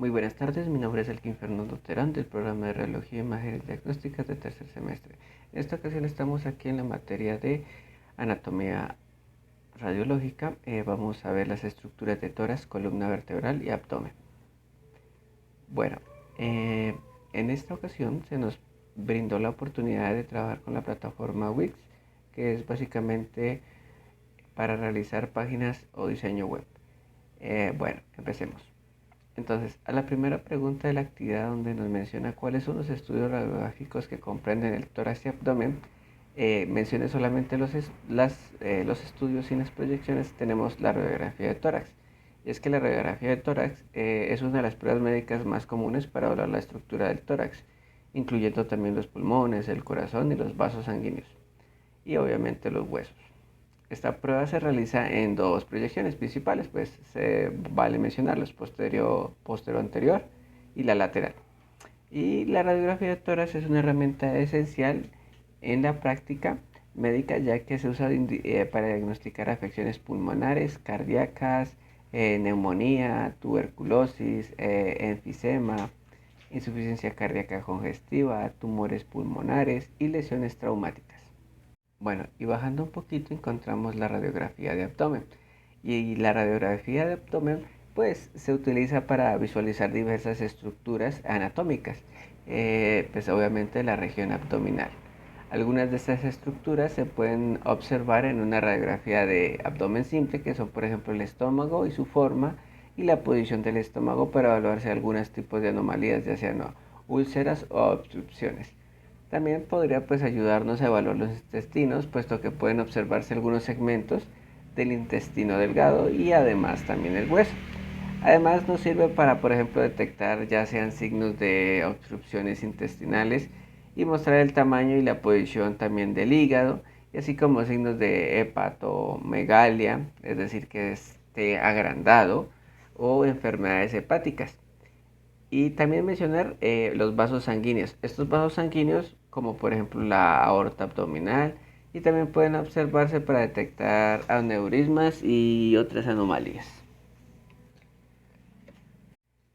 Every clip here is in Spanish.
Muy buenas tardes, mi nombre es Elkin Fernando Terán del programa de Radiología, Imágenes Diagnósticas de tercer semestre. En esta ocasión estamos aquí en la materia de anatomía radiológica. Vamos a ver las estructuras de tórax, columna vertebral y abdomen. Bueno, en esta ocasión se nos brindó la oportunidad de trabajar con la plataforma Wix, que es básicamente para realizar páginas o diseño web. Bueno, empecemos. Entonces, a la primera pregunta de la actividad donde nos menciona cuáles son los estudios radiográficos que comprenden el tórax y abdomen, mencione solamente los estudios sin las proyecciones. Tenemos la radiografía de tórax. Y es que la radiografía de tórax es una de las pruebas médicas más comunes para evaluar la estructura del tórax, incluyendo también los pulmones, el corazón y los vasos sanguíneos, y obviamente los huesos. Esta prueba se realiza en dos proyecciones principales, pues se vale mencionarlos, posterior anterior y la lateral. Y la radiografía de tórax es una herramienta esencial en la práctica médica, ya que se usa para diagnosticar afecciones pulmonares, cardíacas, neumonía, tuberculosis, enfisema, insuficiencia cardíaca congestiva, tumores pulmonares y lesiones traumáticas. Bueno, y bajando un poquito encontramos la radiografía de abdomen. Y la radiografía de abdomen pues se utiliza para visualizar diversas estructuras anatómicas, pues obviamente la región abdominal. Algunas de estas estructuras se pueden observar en una radiografía de abdomen simple, que son por ejemplo el estómago y su forma y la posición del estómago para evaluarse algunos tipos de anomalías, ya sean úlceras o obstrucciones. También podría pues ayudarnos a evaluar los intestinos, puesto que pueden observarse algunos segmentos del intestino delgado y además también el hueso. Además nos sirve para, por ejemplo, detectar ya sean signos de obstrucciones intestinales y mostrar el tamaño y la posición también del hígado, y así como signos de hepatomegalia, es decir, que esté agrandado, o enfermedades hepáticas. Y también mencionar los vasos sanguíneos. Estos vasos sanguíneos, como por ejemplo la aorta abdominal, y también pueden observarse para detectar aneurismas y otras anomalías.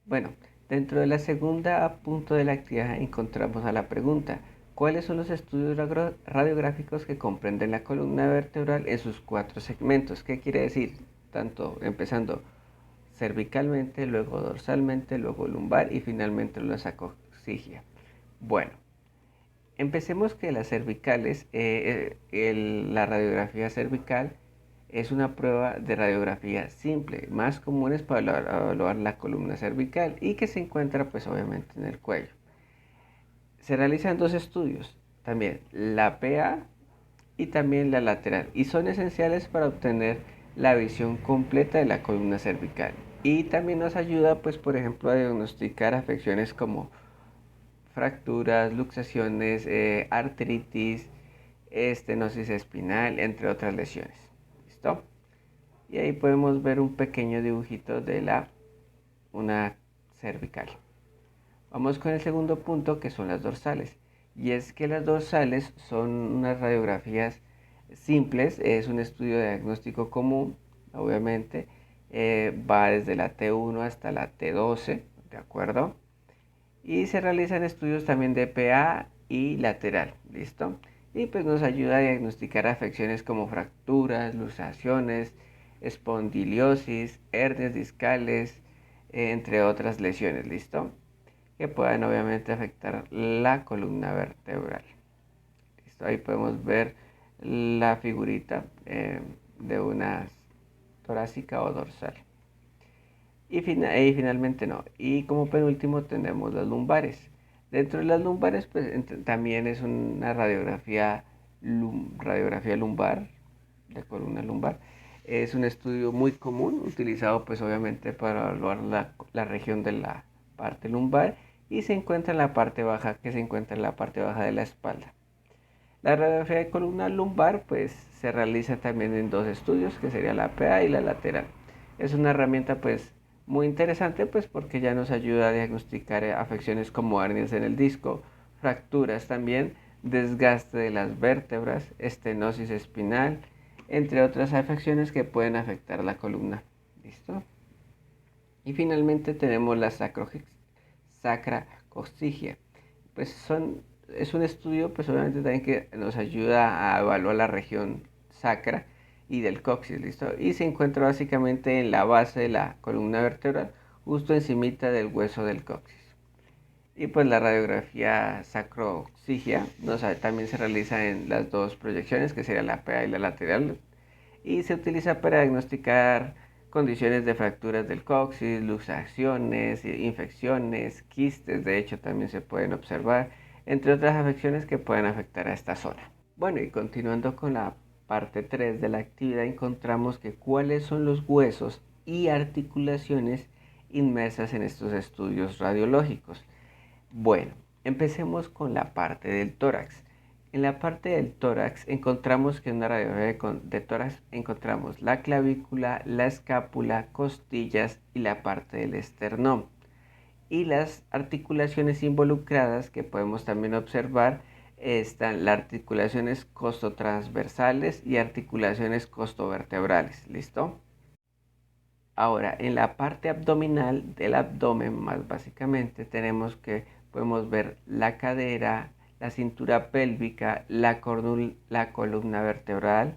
Bueno, dentro de la segunda punto de la actividad encontramos a la pregunta: ¿cuáles son los estudios radiográficos que comprenden la columna vertebral en sus cuatro segmentos? ¿Qué quiere decir? Tanto empezando cervicalmente, luego dorsalmente, luego lumbar y finalmente la sacroiliac. Bueno, empecemos que las cervicales, la radiografía cervical es una prueba de radiografía simple, más comunes para evaluar la columna cervical y que se encuentra pues obviamente en el cuello. Se realizan dos estudios, también la PA y también la lateral, y son esenciales para obtener la visión completa de la columna cervical. Y también nos ayuda, pues, por ejemplo, a diagnosticar afecciones como fracturas, luxaciones, artritis, estenosis espinal, entre otras lesiones. ¿Listo? Y ahí podemos ver un pequeño dibujito de una cervical. Vamos con el segundo punto, que son las dorsales. Y es que las dorsales son unas radiografías simples, es un estudio de diagnóstico común, obviamente. Va desde la T1 hasta la T12, ¿de acuerdo? Y se realizan estudios también de PA y lateral, ¿listo? Y pues nos ayuda a diagnosticar afecciones como fracturas, luxaciones, espondiliosis, hernias discales, entre otras lesiones, ¿listo? Que puedan obviamente afectar la columna vertebral. ¿Listo? Ahí podemos ver la figurita de una torácica o dorsal. Y finalmente no. Y como penúltimo tenemos las lumbares. Dentro de las lumbares pues también es una radiografía lumbar, de columna lumbar. Es un estudio muy común, utilizado pues obviamente para evaluar la región de la parte lumbar, y se encuentra en la parte baja, que se encuentra en la parte baja de la espalda. La radiografía de columna lumbar pues se realiza también en dos estudios, que sería la PA y la lateral. Es una herramienta pues muy interesante, pues porque ya nos ayuda a diagnosticar afecciones como hernias en el disco, fracturas también, desgaste de las vértebras, estenosis espinal, entre otras afecciones que pueden afectar la columna. ¿Listo? Y finalmente tenemos la sacrocoxigia. Pues es un estudio, pues obviamente también que nos ayuda a evaluar la región sacra y del coxis, ¿listo? Y se encuentra básicamente en la base de la columna vertebral, justo encimita del hueso del coxis. Y pues la radiografía sacroxigia también se realiza en las dos proyecciones, que sería la PA y la lateral, y se utiliza para diagnosticar condiciones de fracturas del coxis, luxaciones, infecciones, quistes, de hecho también se pueden observar, entre otras afecciones que pueden afectar a esta zona. Bueno, y continuando con la parte 3 de la actividad, encontramos que cuáles son los huesos y articulaciones inmersas en estos estudios radiológicos. Bueno, empecemos con la parte del tórax. En la parte del tórax encontramos que en una radiografía de tórax encontramos la clavícula, la escápula, costillas y la parte del esternón. Y las articulaciones involucradas que podemos también observar están las articulaciones costotransversales y articulaciones costovertebrales. ¿Listo? Ahora, en la parte abdominal del abdomen, más básicamente, podemos ver la cadera, la cintura pélvica, la columna vertebral,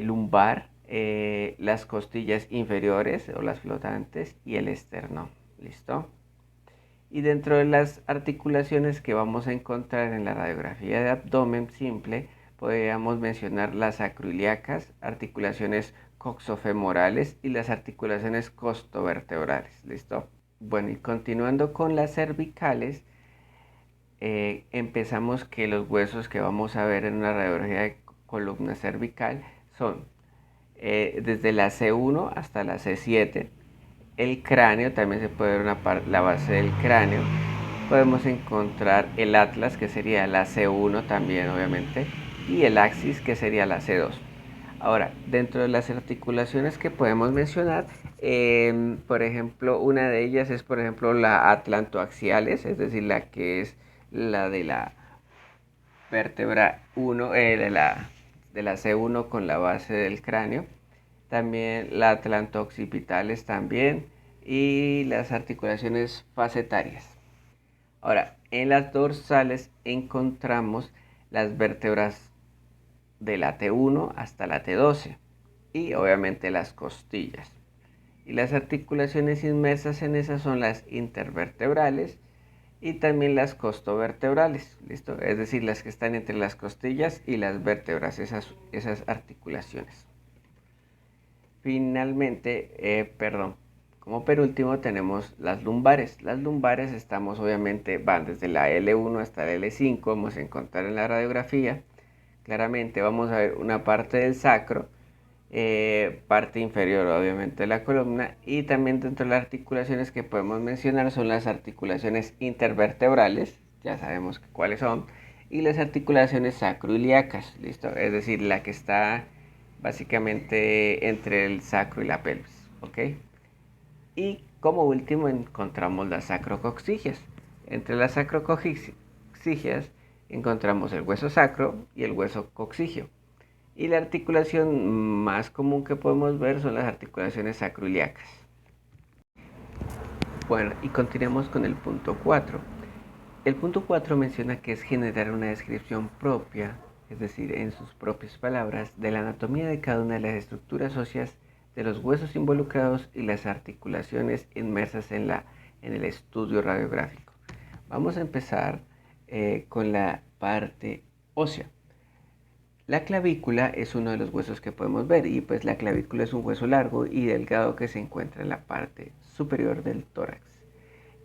lumbar, las costillas inferiores o las flotantes y el esternón. ¿Listo? Y dentro de las articulaciones que vamos a encontrar en la radiografía de abdomen simple, podríamos mencionar las acroiliacas, articulaciones coxofemorales y las articulaciones costovertebrales. ¿Listo? Bueno, y continuando con las cervicales, empezamos que los huesos que vamos a ver en una radiografía de columna cervical son desde la C1 hasta la C7. El cráneo, también se puede ver la base del cráneo. Podemos encontrar el atlas, que sería la C1 también, obviamente, y el axis, que sería la C2. Ahora, dentro de las articulaciones que podemos mencionar, por ejemplo, una de ellas es, por ejemplo, la atlantoaxiales, es decir, la que es la de la vértebra 1, de la C1 con la base del cráneo. También la atlanto-occipitales también y las articulaciones facetarias. Ahora, en las dorsales encontramos las vértebras de la T1 hasta la T12 y obviamente las costillas. Y las articulaciones inmersas en esas son las intervertebrales y también las costovertebrales, ¿listo? Es decir, las que están entre las costillas y las vértebras, esas articulaciones. Finalmente, como penúltimo tenemos las lumbares. Las lumbares van desde la L1 hasta la L5, vamos a encontrar en la radiografía. Claramente vamos a ver una parte del sacro, parte inferior obviamente de la columna, y también dentro de las articulaciones que podemos mencionar son las articulaciones intervertebrales, ya sabemos cuáles son, y las articulaciones sacroiliacas, ¿listo? Es decir, la que está básicamente entre el sacro y la pelvis, ¿ok? Y como último encontramos las sacrocoxigias. Entre las sacrocoxigias encontramos el hueso sacro y el hueso coxigio. Y la articulación más común que podemos ver son las articulaciones sacroiliacas. Bueno, y continuemos con el punto 4. El punto 4 menciona que es generar una descripción propia, es decir, en sus propias palabras, de la anatomía de cada una de las estructuras óseas, de los huesos involucrados y las articulaciones inmersas en el estudio radiográfico. Vamos a empezar con la parte ósea. La clavícula es uno de los huesos que podemos ver y pues la clavícula es un hueso largo y delgado que se encuentra en la parte superior del tórax.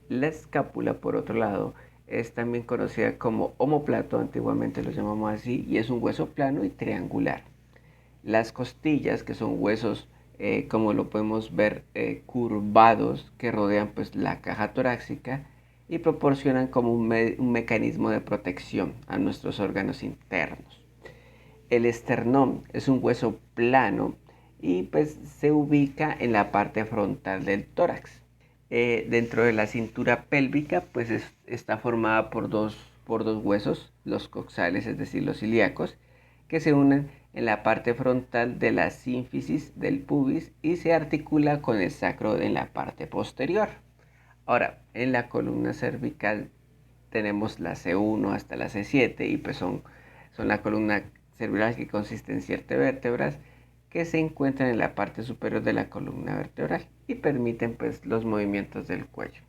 La escápula, por otro lado, es también conocida como omóplato, antiguamente lo llamamos así, y es un hueso plano y triangular. Las costillas, que son huesos, como lo podemos ver, curvados, que rodean pues la caja torácica y proporcionan como un mecanismo de protección a nuestros órganos internos. El esternón es un hueso plano y pues se ubica en la parte frontal del tórax. Dentro de la cintura pélvica pues está formada por dos huesos, los coxales, es decir, los ilíacos, que se unen en la parte frontal de la sínfisis del pubis y se articula con el sacro en la parte posterior. Ahora, en la columna cervical tenemos la C1 hasta la C7 y pues son la columna cervical que consiste en 7 vértebras que se encuentran en la parte superior de la columna vertebral y permiten pues los movimientos del cuello.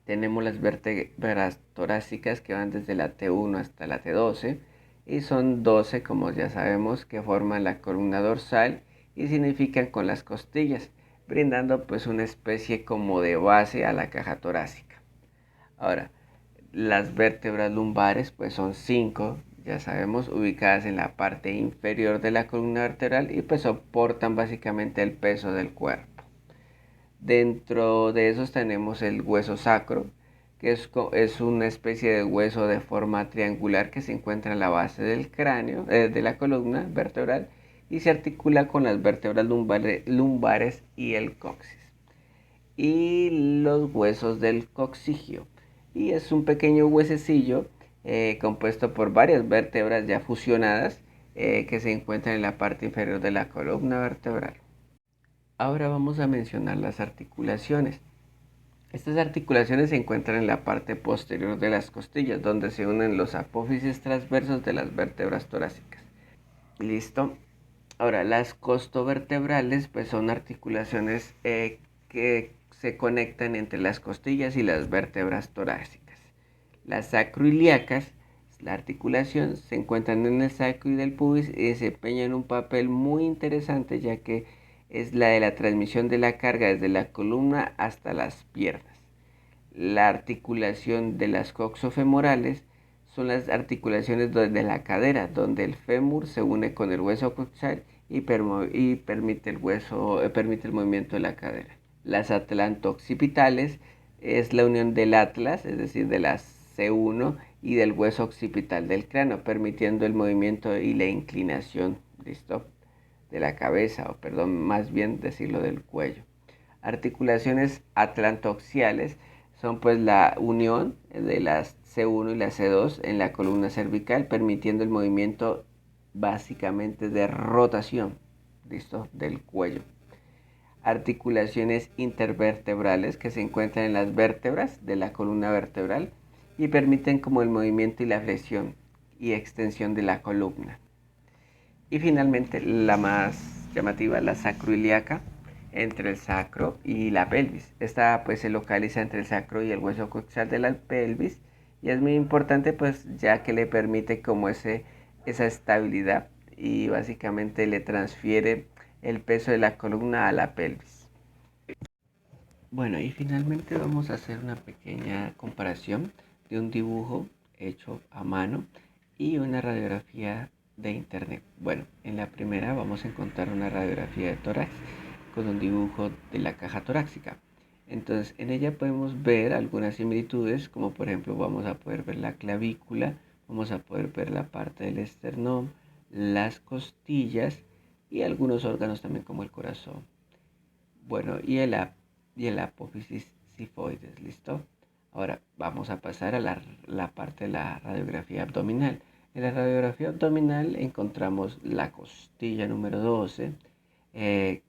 Tenemos las vértebras torácicas que van desde la T1 hasta la T12 y son 12, como ya sabemos, que forman la columna dorsal y significan con las costillas, brindando pues una especie como de base a la caja torácica. Ahora, las vértebras lumbares pues son 5, ya sabemos, ubicadas en la parte inferior de la columna vertebral y pues soportan básicamente el peso del cuerpo. Dentro de esos tenemos el hueso sacro, que es una especie de hueso de forma triangular que se encuentra en la base del cráneo, de la columna vertebral, y se articula con las vértebras lumbares y el coxis. Y los huesos del coxigio. Y es un pequeño huesecillo compuesto por varias vértebras ya fusionadas que se encuentran en la parte inferior de la columna vertebral. Ahora vamos a mencionar las articulaciones. Estas articulaciones se encuentran en la parte posterior de las costillas, donde se unen los apófisis transversos de las vértebras torácicas. ¿Listo? Ahora, las costovertebrales pues son articulaciones que se conectan entre las costillas y las vértebras torácicas. Las sacroiliacas, la articulación, se encuentran en el sacro y del pubis y desempeñan un papel muy interesante ya que es la de la transmisión de la carga desde la columna hasta las piernas. La articulación de las coxofemorales son las articulaciones de la cadera, donde el fémur se une con el hueso coxal y permite permite el movimiento de la cadera. Las atlanto-occipitales es la unión del atlas, es decir, de la C1 y del hueso occipital del cráneo, permitiendo el movimiento y la inclinación, ¿listo?, de la cabeza, o perdón, más bien decirlo del cuello. Articulaciones atlantoaxiales son pues la unión de las C1 y la C2 en la columna cervical, permitiendo el movimiento básicamente de rotación, ¿listo?, del cuello. Articulaciones intervertebrales que se encuentran en las vértebras de la columna vertebral y permiten como el movimiento y la flexión y extensión de la columna. Y finalmente la más llamativa, la sacroiliaca, entre el sacro y la pelvis. Esta pues se localiza entre el sacro y el hueso coxal de la pelvis y es muy importante pues ya que le permite como esa estabilidad y básicamente le transfiere el peso de la columna a la pelvis. Bueno, y finalmente vamos a hacer una pequeña comparación de un dibujo hecho a mano y una radiografía de internet. Bueno, en la primera vamos a encontrar una radiografía de tórax con un dibujo de la caja torácica. Entonces, en ella podemos ver algunas similitudes, como por ejemplo vamos a poder ver la clavícula, vamos a poder ver la parte del esternón, las costillas y algunos órganos también como el corazón. Bueno, y el apófisis sifoides, ¿listo? Ahora vamos a pasar a la parte de la radiografía abdominal. En la radiografía abdominal encontramos la costilla número 12, en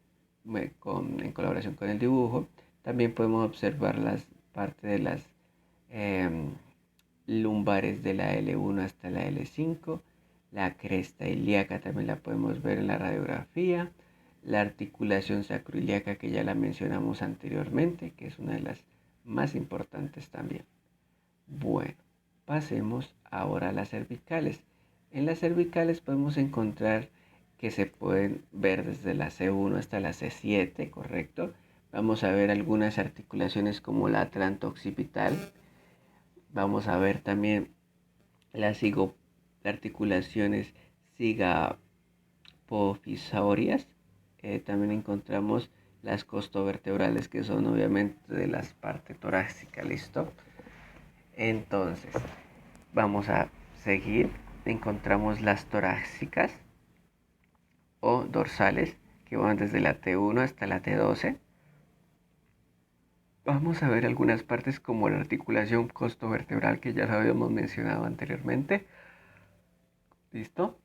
colaboración con el dibujo. También podemos observar las partes de las em, lumbares de la L1 hasta la L5. La cresta ilíaca también la podemos ver en la radiografía. La articulación sacroiliaca que ya la mencionamos anteriormente, que es una de las más importantes también. Bueno, pasemos ahora a las cervicales. En las cervicales podemos encontrar que se pueden ver desde la C1 hasta la C7, ¿correcto? Vamos a ver algunas articulaciones como la atlanto-occipital. Vamos a ver también las articulaciones cigapofisaurias. También encontramos las costovertebrales que son obviamente de las partes torácicas, ¿listo? Entonces, vamos a seguir. Encontramos las torácicas o dorsales que van desde la T1 hasta la T12. Vamos a ver algunas partes como la articulación costovertebral que ya lo habíamos mencionado anteriormente. ¿Listo?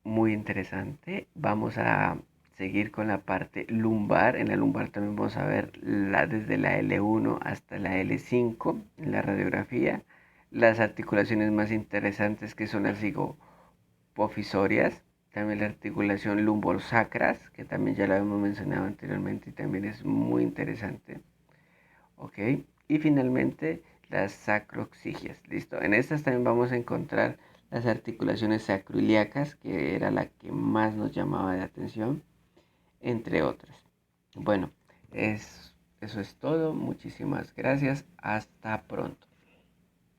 Muy interesante. Vamos a seguir con la parte lumbar. En la lumbar también vamos a ver desde la L1 hasta la L5 en la radiografía. Las articulaciones más interesantes que son las zigopofisorias. También la articulación lumbosacras, que también ya la hemos mencionado anteriormente y también es muy interesante. Ok. Y finalmente las sacroxigias. Listo. En estas también vamos a encontrar las articulaciones sacroiliacas, que era la que más nos llamaba la atención, entre otras. Bueno, eso es todo. Muchísimas gracias. Hasta pronto.